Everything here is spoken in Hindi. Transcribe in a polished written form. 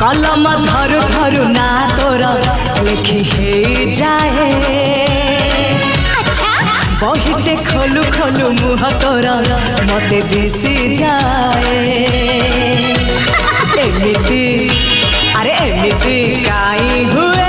कलम धरु धरु ना तोर लिखी हे जाए। अच्छा बहिटे खोलु खोलु मुह तोर मते दिसी जाए। एमिति अरे एमिति काई हुए